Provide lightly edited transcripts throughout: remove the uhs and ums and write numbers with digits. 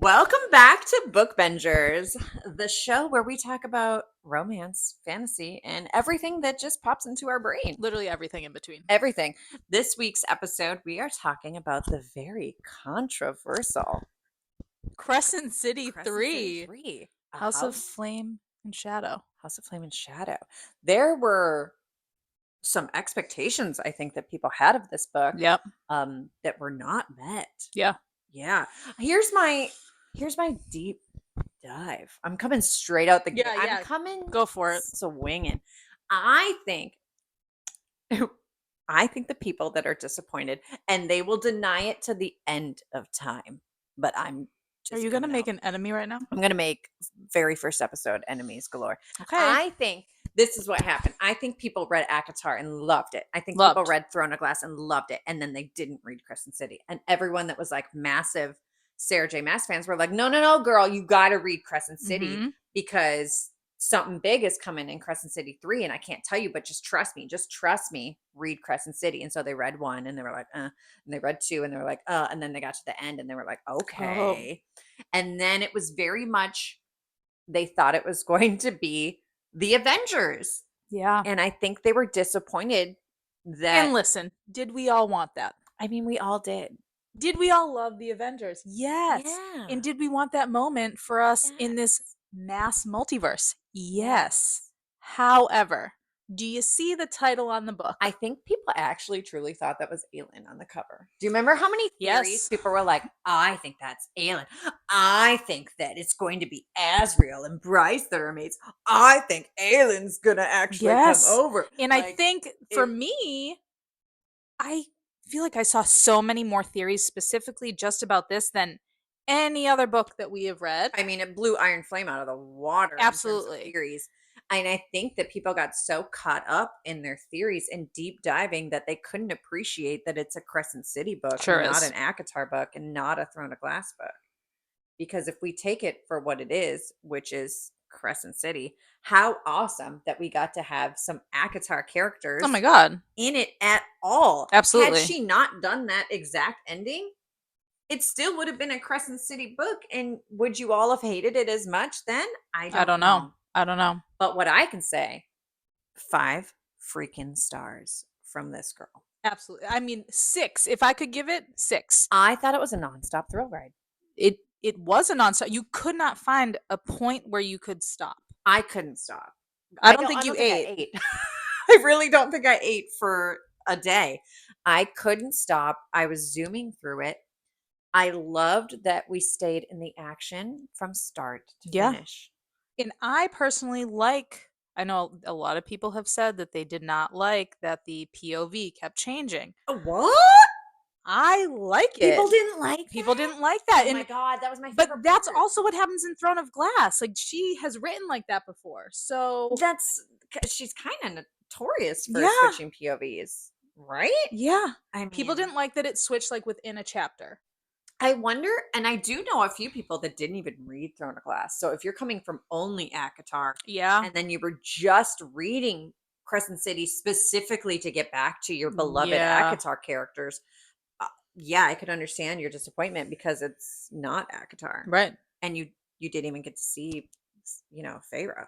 Welcome back to Bookbingers, the show where we talk about romance, fantasy, and everything that just pops into our brain. Literally everything in between. Everything. This week's episode, we are talking about the very controversial Crescent City Crescent 3. City 3, a House of Flame and Shadow. House of Flame and Shadow. There were some expectations, I think, that people had of this book Yep. that were not met. Yeah. Yeah. Here's my deep dive. I'm coming straight out the gate. Yeah. I'm coming Go for it. swinging. I think the people that are disappointed, and they will deny it to the end of time, but I'm just Are you going to coming make out. an enemy right now? I'm going to make very first episode enemies galore. Okay. I think this is what happened. I think people read ACOTAR and loved it. I think Loved. people read Throne of Glass and loved it. And then they didn't read Crescent City. And everyone that was like massive Sarah J Maas fans were like, no, girl, you got to read Crescent City because something big is coming in Crescent City 3. And I can't tell you, but just trust me, read Crescent City. And so they read 1 and they were like, and they read 2 and they were like, and then they got to the end and they were like, okay. Oh. And then it was very much, they thought it was going to be the Avengers. Yeah. And I think they were disappointed that. And listen, did we all want that? I mean, we all did. Did we all love the Avengers? Yes. Yeah. And did we want that moment for us in this mass multiverse? Yes. However, do you see the title on the book? I think people actually truly thought that was Aelin on the cover. Do you remember how many theories people were like, I think that's Aelin. I think that it's going to be Azriel and Bryce that are mates. I think Aelin's going to actually come over. And I think for me, I feel like I saw so many more theories specifically just about this than any other book that we have read. I mean, it blew Iron Flame out of the water. Absolutely. In terms of theories. And I think that people got so caught up in their theories and deep diving that they couldn't appreciate that it's a Crescent City book, not an ACOTAR book, and not a Throne of Glass book. Because if we take it for what it is, which is Crescent City, how awesome that we got to have some ACOTAR characters. Oh my God. In it at all. Absolutely. Had she not done that exact ending, it still would have been a Crescent City book. And would you all have hated it as much then? I don't know. I don't know. But what I can say, 5 freaking stars from this girl. Absolutely. I mean, 6. If I could give it 6. I thought it was a nonstop thrill ride. It was a nonstop. You could not find a point where you could stop. I couldn't stop. I don't think you ate. I really don't think I ate for a day. I couldn't stop. I was zooming through it. I loved that we stayed in the action from start to finish. And I personally I know a lot of people have said that they did not like that the POV kept changing. What? I like it. People didn't like that. Oh my God, that was my favorite But that's also what happens in Throne of Glass. Like, she has written like that before. So she's kind of notorious for switching POVs, right? Yeah. I mean, people didn't like that it switched like within a chapter. I wonder, and I do know a few people that didn't even read Throne of Glass. So if you're coming from only ACOTAR, and then you were just reading Crescent City specifically to get back to your beloved ACOTAR characters, I could understand your disappointment because it's not ACOTAR, right? And you didn't even get to see, Feyre.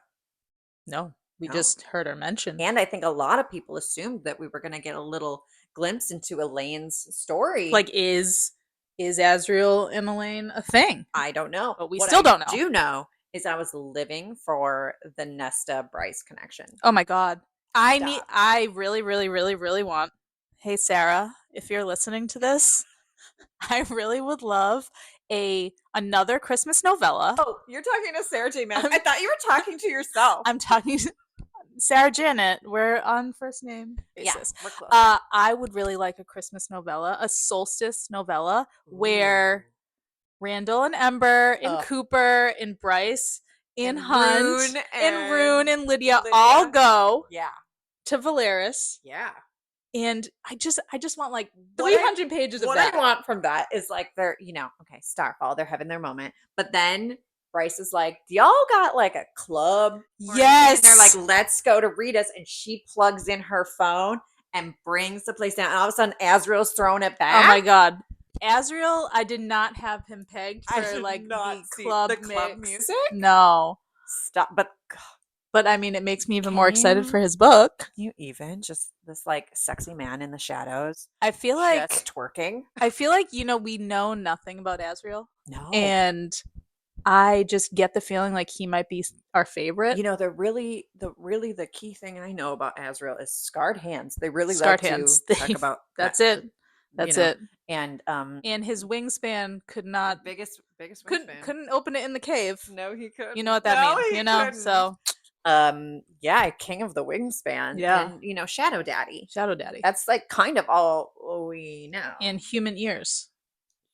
No, we just heard her mention, and I think a lot of people assumed that we were going to get a little glimpse into Elaine's story. Like, is Azriel and Elaine a thing? I don't know. But we still don't know. What I do know is I was living for the Nesta Bryce connection. Oh my God. I really, really, really, really want, hey Sarah, if you're listening to this, I really would love another Christmas novella. Oh, you're talking to Sarah J Maas. I thought you were talking to yourself. I'm talking to Sarah Janet. We're on first name basis. Yeah, we're close. I would really like a Christmas novella, a solstice novella, where Randall and Ember and Cooper and Bryce and Hunt and Rune and Lydia all go to Valeris. Yeah. And I just want like 300 pages of that. What I want from that is like they're, Starfall, they're having their moment. But then Bryce is like, do y'all got like a club? Yes. And they're like, let's go to Rita's. And she plugs in her phone and brings the place down. And all of a sudden, Azriel's throwing it back. Oh my God. Azriel, I did not have him pegged for the club music. No. Stop. But I mean, it makes me even more excited for his book. You even just this sexy man in the shadows. I feel like just twerking. I feel like we know nothing about Azriel. No. And I just get the feeling like he might be our favorite. The key thing I know about Azriel is scarred hands. They really scarred love hands. to talk about That's it. That's it. And his wingspan could not biggest wingspan. Couldn't open it in the cave. No, he couldn't. You know what that means, couldn't. So king of the wingspan. Yeah. And Shadow Daddy. Shadow Daddy. That's kind of all we know. And human ears.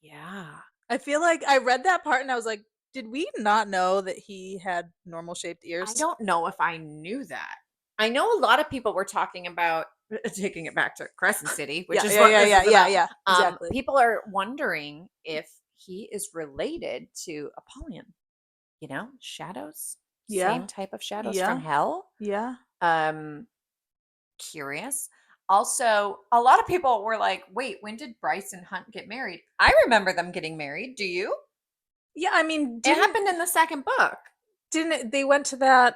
Yeah. I feel like I read that part and I was like, did we not know that he had normal shaped ears? I don't know if I knew that. I know a lot of people were talking about taking it back to Crescent City, which is what this is about. Exactly. People are wondering if he is related to Apollyon. Shadows. Yeah. Same type of shadows from hell. Yeah. Curious. Also, a lot of people were like, wait, when did Bryce and Hunt get married? I remember them getting married. Do you? Yeah, I mean, it happened in the second book. Didn't they went to that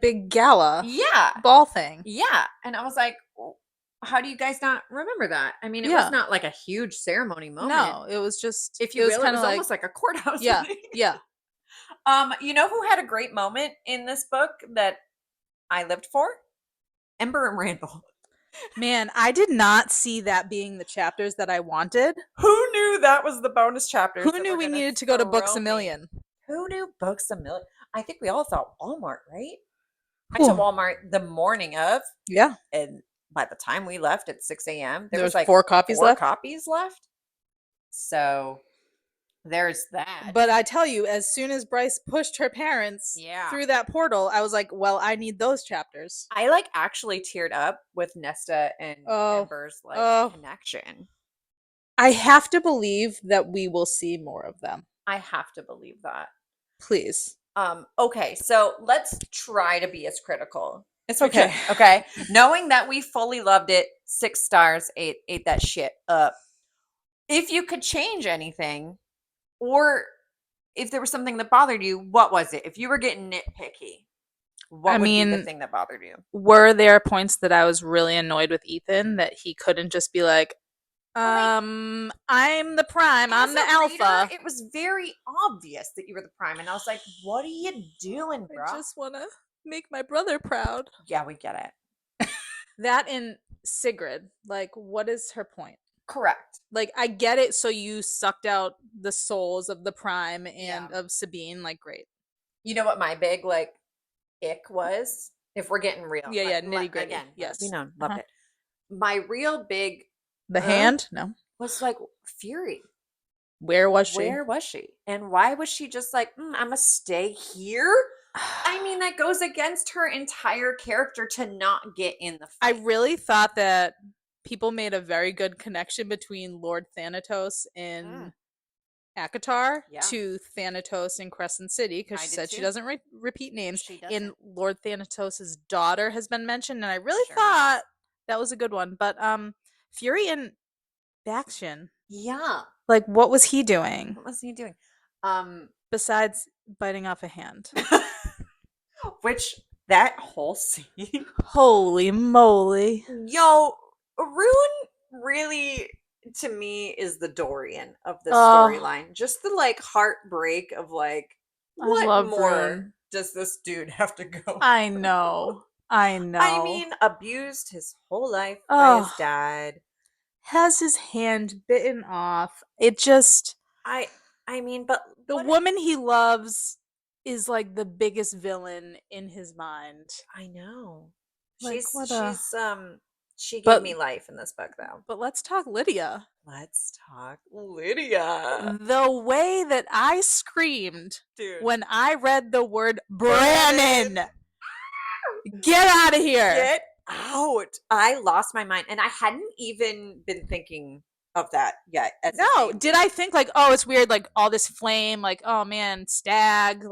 big gala? Yeah. Ball thing. Yeah. And I was like, how do you guys not remember that? I mean, it was not like a huge ceremony moment. No, it was just, if you will, it was almost like a courthouse. Yeah. Yeah. You know who had a great moment in this book that I lived for? Ember and Randall. Man, I did not see that being the chapters that I wanted. Who knew that was the bonus chapters? Who knew we needed to go to Books A Million? Who knew Books A Million? I think we all thought Walmart, right? I went to Walmart the morning of. Yeah. And by the time we left at 6 a.m., there was 4 copies left. So there's that. But I tell you, as soon as Bryce pushed her parents through that portal, I was like, well, I need those chapters. I actually teared up with Nesta and Ember's connection. I have to believe that we will see more of them. I have to believe that. Please. Okay, so let's try to be as critical. It's okay. Okay. Knowing that we fully loved it, 6 stars, ate that shit up. If you could change anything, or if there was something that bothered you, what was it? If you were getting nitpicky, what would be the thing that bothered you? Were there points that I was really annoyed with Ethan that he couldn't just be like, I'm the prime, I'm the alpha? It was very obvious that you were the prime, and I was like, what are you doing, bro? I just want to make my brother proud. Yeah, we get it. That and Sigrid, what is her point? Correct. I get it. So you sucked out the souls of the prime and of Sabine. Great. You know what my big ick was? If we're getting real. Yeah, nitty gritty. Again, yes. Loved it. My real big the hand? No. Was Fury. Where was she? Where was she? And why was she just I'm gonna stay here? I mean, that goes against her entire character to not get in the fight. I really thought that people made a very good connection between Lord Thanatos in ACOTAR to Thanatos in Crescent City, because she said she doesn't repeat names. And Lord Thanatos' daughter has been mentioned, and I really thought that was a good one. But Fury and Bakshin. Yeah. What was he doing? What was he doing? Besides biting off a hand. Which, that whole scene. Holy moly. Yo, Rune really, to me, is the Dorian of the storyline. Just the heartbreak of what more Rune. Does this dude have to go? I know. I mean, abused his whole life by his dad. Has his hand bitten off. It just... I mean, but... The woman he loves is the biggest villain in his mind. I know. She gave me life in this book, though. But let's talk Lydia. The way that I screamed when I read the word Brannon. Get out of here. Get out. I lost my mind. And I hadn't even been thinking of that yet. No. Did I think it's weird, all this flame, oh man, stag,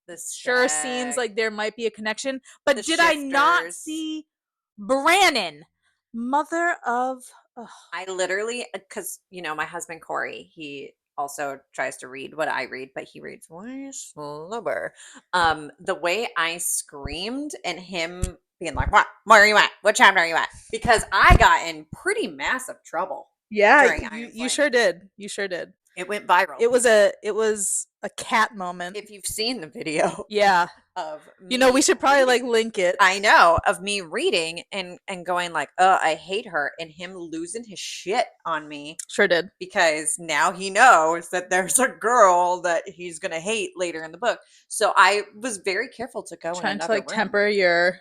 this sure seems like there might be a connection. But did I not see Brannon, mother of Ugh. I literally, because, my husband Corey, he also tries to read what I read, but he reads way slower. The way I screamed and him being like, what are you at? What chapter are you at? Because I got in pretty massive trouble Yeah, during Iron you Flame. sure did. You sure did. It went viral. It was a cat moment. If you've seen the video, yeah, of me, we should probably reading, link it. I know, of me reading and going like, oh, I hate her, and him losing his shit on me. Sure did. Because now he knows that there's a girl that he's gonna hate later in the book. So I was very careful to go trying in another to room. temper your.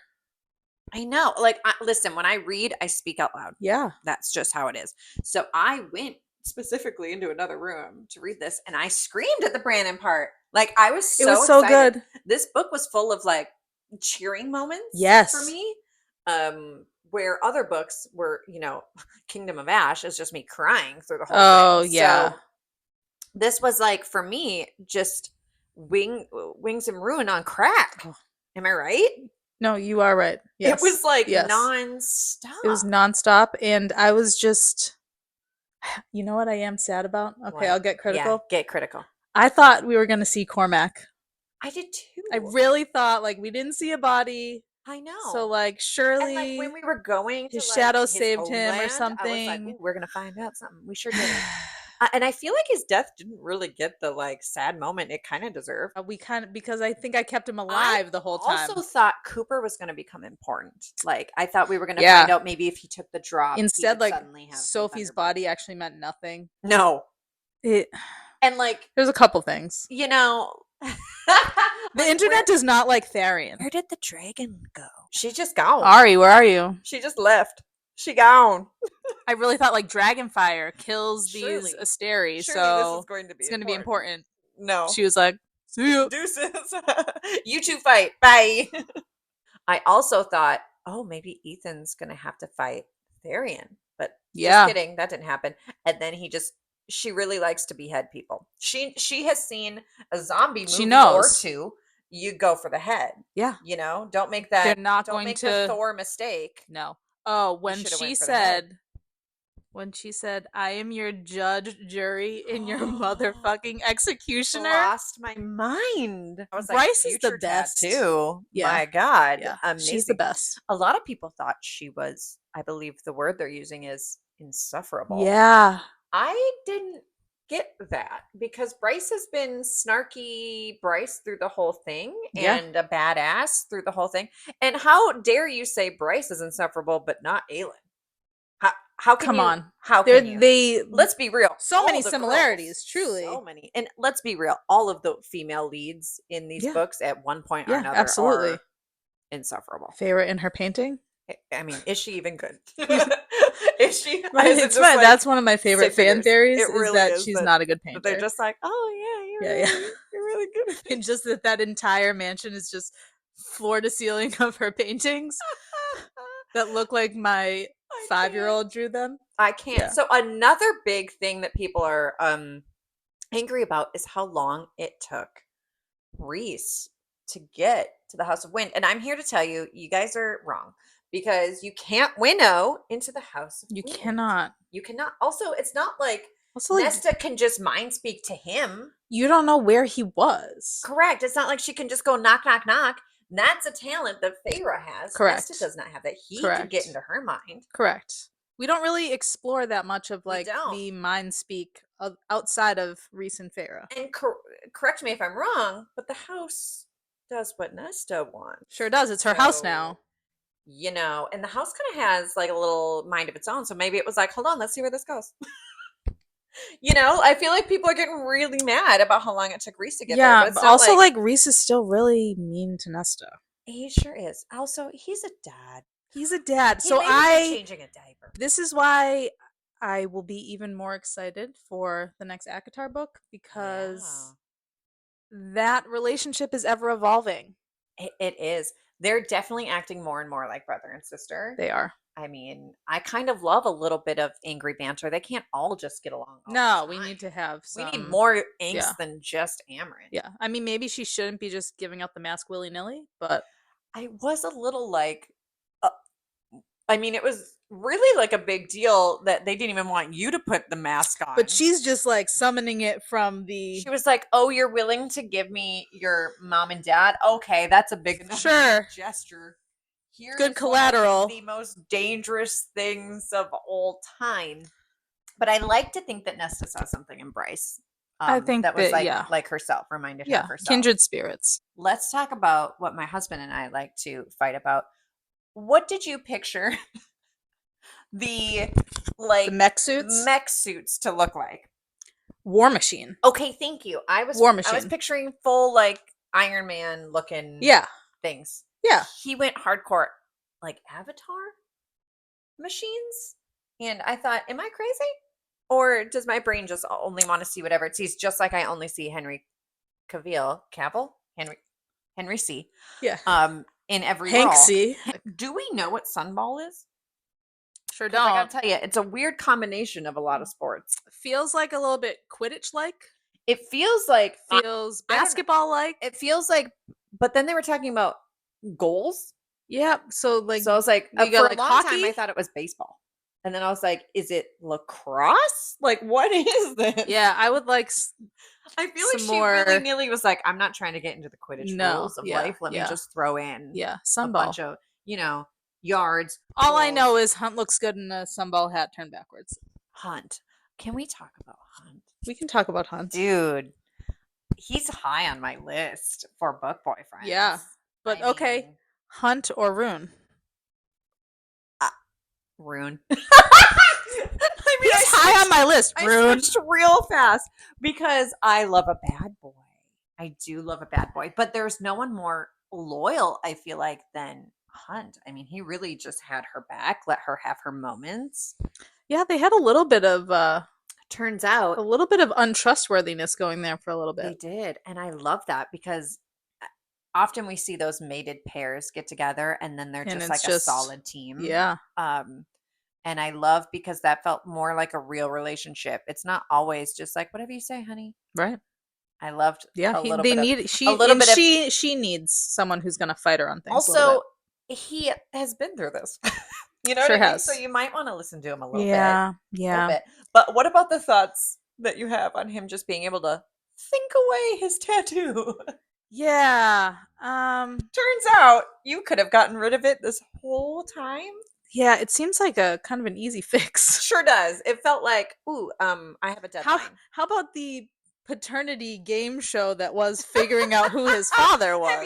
I know, listen, when I read, I speak out loud. Yeah, that's just how it is. So I went specifically into another room to read this, and I screamed at the Brandon part. I was so it was so excited. good. This book was full of cheering moments. Yes. For me, where other books were, Kingdom of Ash is just me crying through the whole thing. Oh yeah. So this was for me, just wings and ruin on crack. Oh. Am I right? No, you are right. Yes. It was nonstop. It was nonstop, and I was just, you know what I am sad about? Okay, what? I'll get critical. Yeah, get critical. I thought we were going to see Cormac. I did too. I really thought we didn't see a body. I know. So surely, and when we were going, his shadow saved him or something. I was like, we're gonna find out something. We sure did. And I feel like his death didn't really get the sad moment it kind of deserved. Because I think I kept him alive the whole time. I also thought Cooper was going to become important. I thought we were going to find out maybe if he took the drop. Instead, Sophie's body actually meant nothing. No. And there's a couple things. The internet does not like Tharian. Where did the dragon go? She's just gone. Ari, where are you? She just left. She gone. I really thought Dragonfire kills these Asteri, so this is going to be it's going to be important. No. She was like, see you. Deuces. You two fight. Bye. I also thought, oh, maybe Ethan's going to have to fight Tharian. But just kidding. That didn't happen. And then she really likes to behead people. She has seen a zombie movie or two. You go for the head. Yeah. Don't make that. They're not don't going make to the Thor mistake. No. Oh, when she said, I am your judge, jury, and your motherfucking executioner. Lost my mind. I was Bryce is the best too. Yeah. My God. Yeah. She's the best. A lot of people thought she was, I believe the word they're using is insufferable. Yeah. I didn't get that because Bryce has been snarky Bryce through the whole thing and a badass through the whole thing. And how dare you say Bryce is insufferable but not Aelin? How can Come on. How can you? Let's be real. So many similarities, truly. So many. And let's be real. All of the female leads in these books at one point or another are insufferable. Favorite in her painting? I mean, is she even good? Is she? It's fine. That's one of my favorite fan theories. Is that she's not a good painter. They're just oh yeah, you're really good. And just that entire mansion is just floor to ceiling of her paintings that look like my 5-year-old drew them. I can't. Yeah. So another big thing that people are angry about is how long it took Rhys to get to the House of Wind. And I'm here to tell you, you guys are wrong. Because you can't winnow into the House of Wind. You cannot. You cannot. Also, it's not Nesta can just mind speak to him. You don't know where he was. Correct. It's not like she can just go knock, knock, knock. That's a talent that Feyre has. Correct. Nesta does not have that. He can get into her mind. Correct. We don't really explore that much of the mind speak outside of Rhys and Feyre. And correct me if I'm wrong, but the house does what Nesta wants. Sure does. It's her house now. And the house kind of has a little mind of its own. So maybe it was hold on, let's see where this goes. I feel like people are getting really mad about how long it took Rhys to get there. But also Rhys is still really mean to Nesta. He sure is. Also, he's a dad. He's a dad. So changing a diaper. This is why I will be even more excited for the next ACOTAR book because that relationship is ever evolving. It is. They're definitely acting more and more like brother and sister. They are. I mean, I kind of love a little bit of angry banter. They can't all just get along. No, we need to have some. We need more angst than just Amren. Yeah. I mean, maybe she shouldn't be just giving out the mask willy-nilly, but I was a little I mean, it was really like a big deal that they didn't even want you to put the mask on. But she's just like summoning it from the. She was like, "Oh, you're willing to give me your mom and dad? Okay, that's a big enough gesture. Here's good collateral. The most dangerous things of all time." But I like to think that Nesta saw something in Bryce. I think that was that, like herself, reminded her of herself. Kindred spirits. Let's talk about what my husband and I like to fight about. What did you picture the mech suits to look like? War Machine. Okay, thank you. War Machine. I was picturing full like Iron Man looking things. Yeah. He went hardcore like Avatar machines. And I thought, am I crazy? Or does my brain just only want to see whatever it sees, just like I only see Henry Henry C. Yeah. In every Hank role. C. Do we know what Sunball is? Sure don't. I gotta tell you, it's a weird combination of a lot of sports. Feels like a little bit Quidditch-like. It feels like basketball-like. It feels like, but then they were talking about goals. Yeah. So I was like, for a long time I thought it was baseball. And then I was like, is it lacrosse? Like, what is this? Yeah, I would like. I feel like she really nearly was like, I'm not trying to get into the Quidditch rules of life. Let me just throw in sunball. A bunch of, yards. All I know is Hunt looks good in a sunball hat turned backwards. Hunt. Can we talk about Hunt? We can talk about Hunt. Dude, he's high on my list for book boyfriends. Yeah. But Hunt or Rune? Rune. He's high on my list. Rune. I switched real fast because I love a bad boy. I do love a bad boy, but there's no one more loyal, I feel like, than Hunt. I mean, he really just had her back, let her have her moments. Yeah, they had a little bit of turns out a little bit of untrustworthiness going there for a little bit. They did, and I love that because often we see those mated pairs get together and then they're just like a solid team. Yeah. And I love because that felt more like a real relationship. It's not always just like whatever you say, honey. Right. I loved. Yeah, she needs someone who's going to fight her on things. Also, he has been through this. You know what I mean? Has. So you might want to listen to him a little bit. Yeah. A little bit. But what about the thoughts that you have on him just being able to think away his tattoo? Yeah. Turns out you could have gotten rid of it this whole time. Yeah, it seems like a kind of an easy fix. Sure does. It felt like, I have a deadline. How about the paternity game show that was figuring out who his father was? Have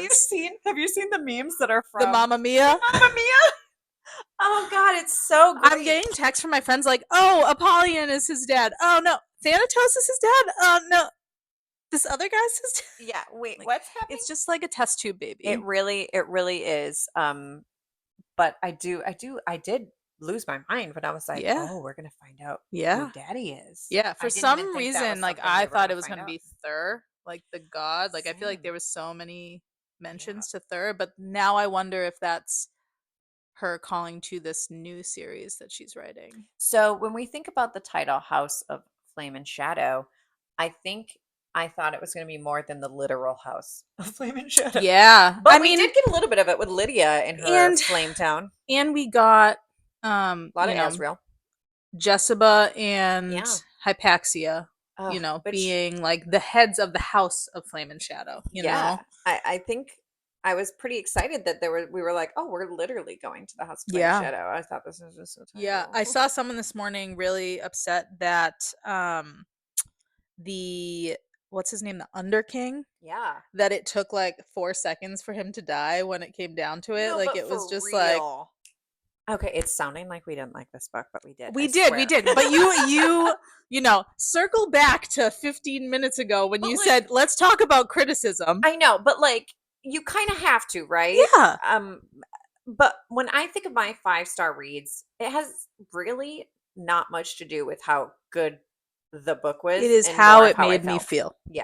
you seen the memes that are from the Mamma Mia? Mamma Mia? Oh God, it's so great. I'm getting texts from my friends like, "Oh, Apollyon is his dad. Oh no, Thanatos is his dad. Oh no, this other guy's his dad." Yeah, wait, what's happening? It's just like a test tube baby. It really is. But I did lose my mind when I was like, oh, we're gonna find out who Daddy is. Yeah, for some reason, like I thought it was gonna be Thur, like the god. Like I feel like there was so many mentions to Thur, but now I wonder if that's her calling to this new series that she's writing. So when we think about the title House of Flame and Shadow, I thought it was going to be more than the literal House of Flame and Shadow. Yeah. But we did get a little bit of it with Lydia in her Flame Town. And we got a lot of Asriel. Jessica and Hypaxia, being like the heads of the House of Flame and Shadow, you know? I think I was pretty excited that we were like, oh, we're literally going to the House of Flame and Shadow. I thought this was just so terrible. Yeah, I saw someone this morning really upset that what's his name? The Underking? Yeah. That it took like 4 seconds for him to die when it came down to it. Like it was just real. Like. Okay, it's sounding like we didn't like this book, but we did. We did. But you circle back to 15 minutes ago when you said, let's talk about criticism. I know, but like you kind of have to, right? Yeah. But when I think of my 5-star reads, it has really not much to do with how good the book was. It is how it made me feel. Yeah.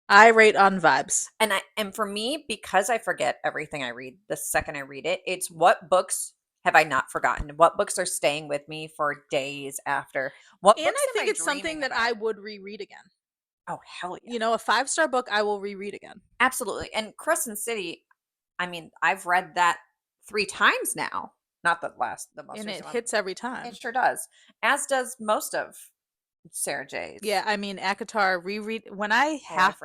I rate on vibes. And for me, because I forget everything I read the second I read it, it's what books have I not forgotten? What books are staying with me for days after? I think it's something that I would reread again. Oh, hell yeah. A 5-star book I will reread again. Absolutely. And Crescent City, I mean, I've read that 3 times now. Not the most And recent it one. hits every time. It sure does. As does most of Sarah J's. Yeah, I mean, ACOTAR reread when I have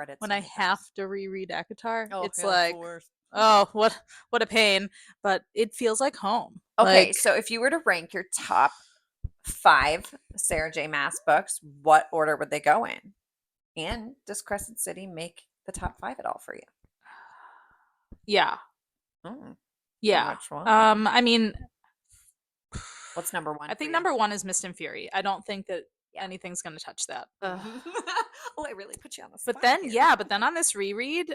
to reread ACOTAR, it's like, oh, what a pain, but it feels like home. Okay, Like, so if you were to rank your top 5 Sarah J Maas books, what order would they go in? And does Crescent City make the top 5 at all for you? yeah. Yeah. Which one? I mean, what's number 1 I for think you? number 1 is Mist and Fury. I don't think that anything's going to touch that. Oh, I really put you on the spot. But then, here. but then on this reread,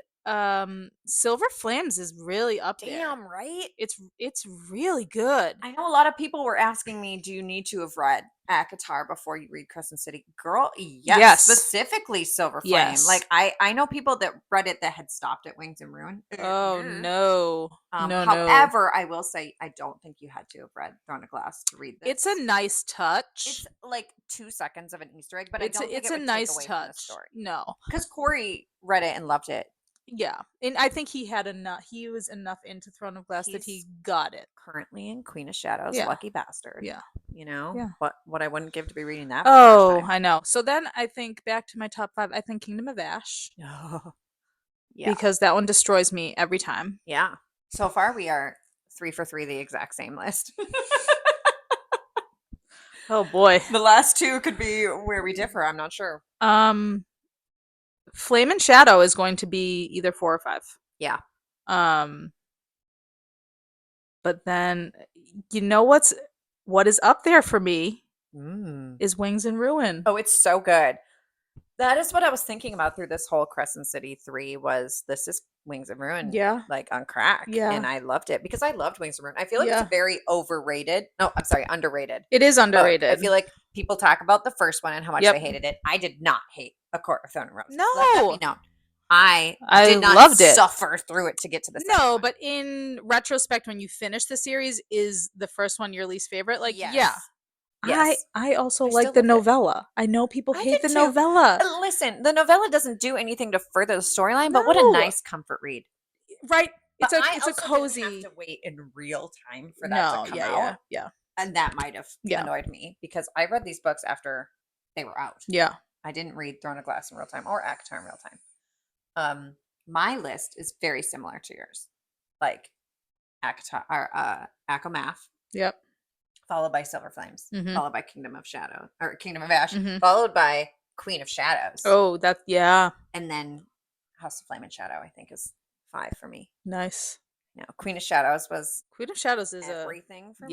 Silver Flames is really up there. Damn, right? It's really good. I know a lot of people were asking me, do you need to have read ACOTAR before you read Crescent City? Girl, yes. Specifically Silver Flame. Yes. Like, I know people that read it that had stopped at Wings and Ruin. Oh, no. No. However, I will say, I don't think you had to have read Throne of Glass to read this. It's a nice touch. It's like 2 seconds of an Easter egg, but it's I don't think it's it a would nice take away touch. from the story. No. Because Corey read it and loved it. Yeah, and I think he had enough. He was enough into Throne of Glass that he got it. Currently in Queen of Shadows, lucky bastard. Yeah, you know. Yeah. What I wouldn't give to be reading that. Oh, I know. So then I think back to my top 5. I think Kingdom of Ash. Oh, yeah. Because that one destroys me every time. Yeah. So far we are 3 for 3, the exact same list. Oh boy. The last 2 could be where we differ. I'm not sure. Flame and Shadow is going to be either 4 or 5. Yeah. But then you know what is up there for me is Wings and Ruin. Oh, it's so good. That is what I was thinking about through this whole Crescent City 3 was this is Wings and Ruin. Yeah. Like on crack. Yeah. And I loved it because I loved Wings and Ruin. I feel like it's very overrated. No, I'm sorry, underrated. It is underrated. I feel like people talk about the first one and how much they hated it. I did not hate A Court of Thorn and Roses. No. Let that be known. I did not loved it. suffer through it to get to the second one. But in retrospect, when you finish the series, is the first one your least favorite? Like, Yes. yeah. Yes. I also like the novella. I know people hate the novella. Listen, the novella doesn't do anything to further the storyline, but what a nice comfort read. Right. It's But a cozy. Didn't have to wait in real time for that to come out. Yeah. And that might have annoyed me because I read these books after they were out. Yeah. I didn't read Throne of Glass in real time or ACOTAR in real time. My list is very similar to yours. Like ACOTAR or ACOMAF. Yep. Followed by Silver Flames, followed by Kingdom of Ash, followed by Queen of Shadows. Oh, and then House of Flame and Shadow, I think, is 5 for me. Nice. No, Queen of Shadows is everything for me.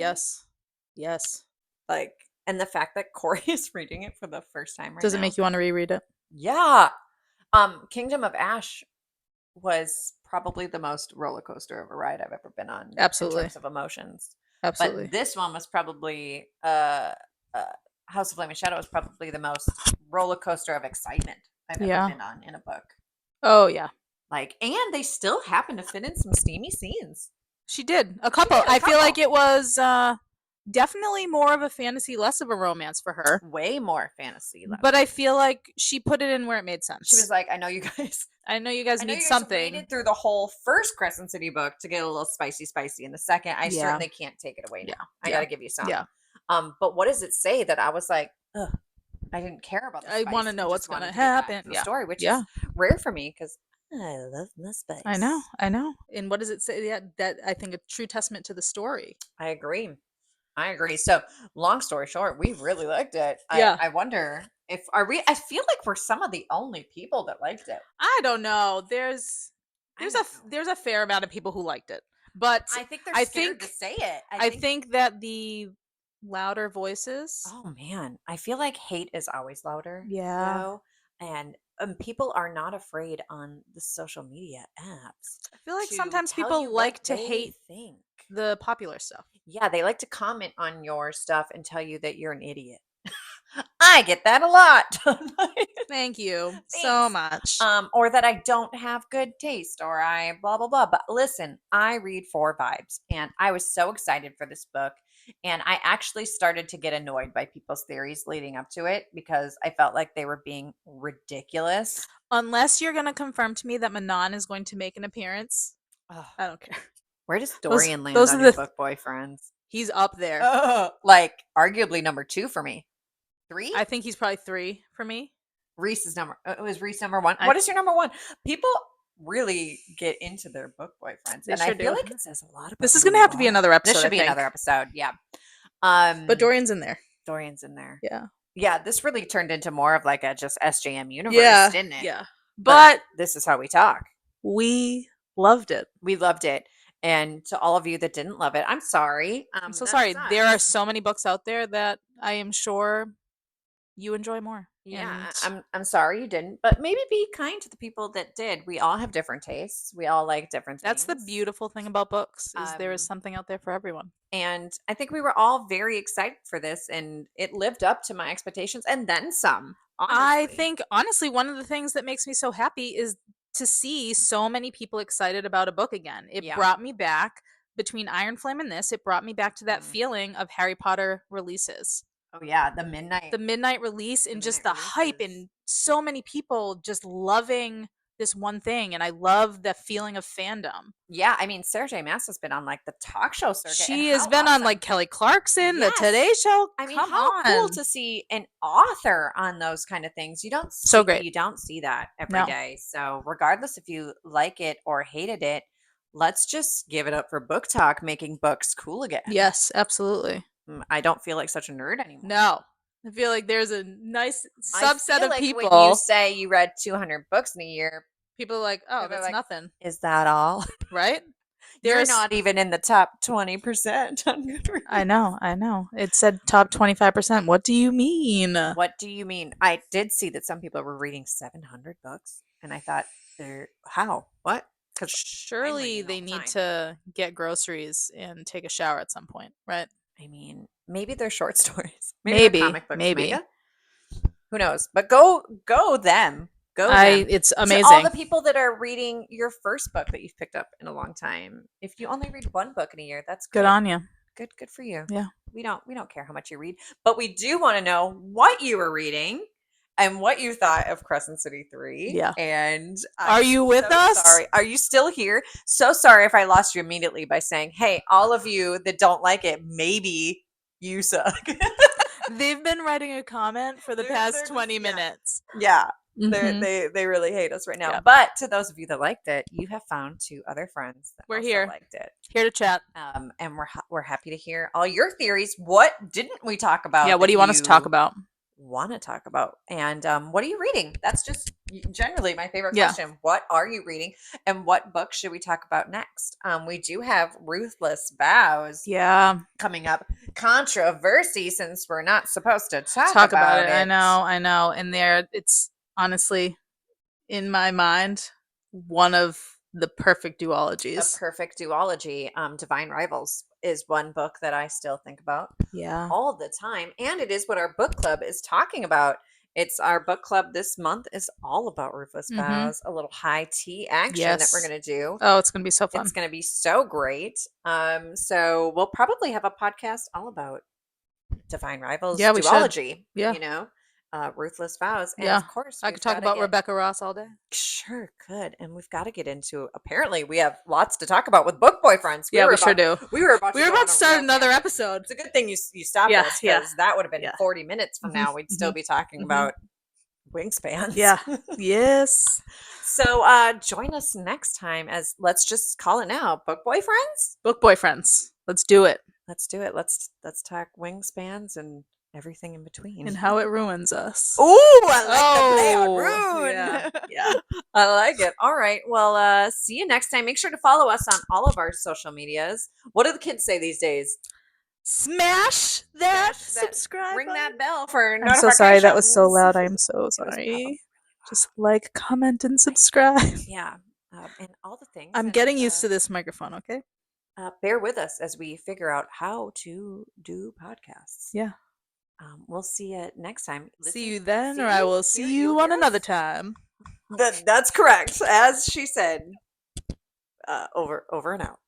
Yes. Like, and the fact that Corey is reading it for the first time does it make you want to reread it? Yeah. Kingdom of Ash was probably the most roller coaster of a ride I've ever been on. Absolutely. In terms of emotions. Absolutely. But this one was probably House of Flame and Shadow was probably the most roller coaster of excitement I've ever been on in a book. Oh yeah. Like, and they still happen to fit in some steamy scenes. She did. A couple. I feel like it was definitely more of a fantasy, less of a romance for her. Way more fantasy. But I feel like she put it in where it made sense. She was like, I know you guys need something. Waited through the whole first Crescent City book to get a little spicy. In the second, I certainly can't take it away now. I got to give you some. Yeah. But what does it say that I was like, ugh, I didn't care about the spice. I want to know what's going to happen. The story, which is rare for me because I love the spice. I know. And what does it say? Yeah, that I think a true testament to the story. I agree. So, long story short, we really liked it. I wonder if I feel like we're some of the only people that liked it. I don't know. There's a fair amount of people who liked it, but I think they're scared to say it. I think that the louder voices. Oh man, I feel like hate is always louder. Yeah, you know? And people are not afraid on the social media apps. I feel like sometimes people like to hate the popular stuff. Yeah, they like to comment on your stuff and tell you that you're an idiot. I get that a lot. Thank you so much. Or that I don't have good taste or I blah, blah, blah. But listen, I read for vibes and I was so excited for this book. And I actually started to get annoyed by people's theories leading up to it because I felt like they were being ridiculous. Unless you're going to confirm to me that Manon is going to make an appearance. I don't care. Where does Dorian land on your book boyfriends? He's up there. Like arguably number 2 for me. 3? I think he's probably 3 for me. Reese is was Reese number 1? What is your number 1? People really get into their book boyfriends, and I feel like it says a lot about this is gonna have to be another episode. This should be another episode, yeah. But Dorian's in there. Yeah, this really turned into more of like a just SJM universe, didn't it? Yeah, but this is how we talk. We loved it. We loved it. And to all of you that didn't love it, I'm sorry. I'm so sorry. Sucks. There are so many books out there that I am sure you enjoy more. Yeah, I'm sorry you didn't, but maybe be kind to the people that did. We all have different tastes. We all like different things. That's the beautiful thing about books, is there is something out there for everyone. And I think we were all very excited for this, and it lived up to my expectations and then some. Honestly. I think, honestly, one of the things that makes me so happy is to see so many people excited about a book again. It brought me back, between Iron Flame and this, it brought me back to that feeling of Harry Potter releases. Oh yeah, the midnight release, and just the hype, and so many people just loving this one thing, and I love the feeling of fandom. Yeah, I mean, Sarah J Maas has been on like the talk show circuit. She has been on like Kelly Clarkson, the Today Show. I mean, how cool to see an author on those kind of things. You don't see, great. You don't see that every day. So regardless if you like it or hated it, let's just give it up for Book Talk, making books cool again. Yes, absolutely. I don't feel like such a nerd anymore. No. I feel like there's a nice subset of people. When you say you read 200 books in a year, people are like, oh, that's like, nothing. Is that all? Right? You're not even in the top 20% on Goodreads. I know. It said top 25%. What do you mean? What do you mean? I did see that some people were reading 700 books, and I thought, how? What? Because surely they need to get groceries and take a shower at some point, right? I mean, maybe they're short stories. Maybe comic books. Maybe. Who knows? But go them. Go them. It's amazing. To all the people that are reading your first book that you've picked up in a long time. If you only read one book in a year, that's good. Good on you. Good for you. Yeah. We don't care how much you read, but we do want to know what you were reading and what you thought of Crescent City 3. Yeah. And are you with us? Sorry. Are you still here? So sorry if I lost you immediately by saying, hey, all of you that don't like it, maybe you suck. They've been writing a comment for the past 20 minutes. Yeah. They really hate us right now. Yeah. But to those of you that liked it, you have found 2 other friends that we're also here. Liked it. Here to chat. And we're happy to hear all your theories. What didn't we talk about? Yeah, what do you want us to talk about? And what are you reading? That's just generally my favorite question. What are you reading, and what book should we talk about next? We do have Ruthless Vows coming up. Controversy, since we're not supposed to talk about it. I know, and it's honestly, in my mind, one of the perfect duologies. A perfect duology. Divine Rivals is one book that I still think about all the time. And it is what our book club is talking about. It's our book club this month is all about Ruthless Vows, a little high tea action that we're going to do. Oh, it's going to be so fun. It's going to be so great. So we'll probably have a podcast all about Divine Rivals duology. Yeah. You know? Ruthless Vows, and of course I could talk about Rebecca Ross all day. Sure could. And we've got to get into, apparently we have lots to talk about with book boyfriends. We sure do. We were about to start another episode. It's a good thing you stopped us, because that would have been 40 minutes from now. We'd still be talking about wingspans. Yeah. Yes. So join us next time, as let's just call it now, book boyfriends. Let's do it. Let's talk wingspans and everything in between, and how it ruins us. Oh, I like the play on ruin. Yeah. I like it. All right, well, see you next time. Make sure to follow us on all of our social medias. What do the kids say these days? Smash that subscribe, ring that bell for I'm notifications. so sorry, that was so loud. I'm so sorry. Just like, comment, and subscribe. Yeah, and all the things. I'm getting used to this microphone. Okay, bear with us as we figure out how to do podcasts. Yeah. We'll see you next time. See you then, or I will see you on another time. That's correct. As she said, over and out.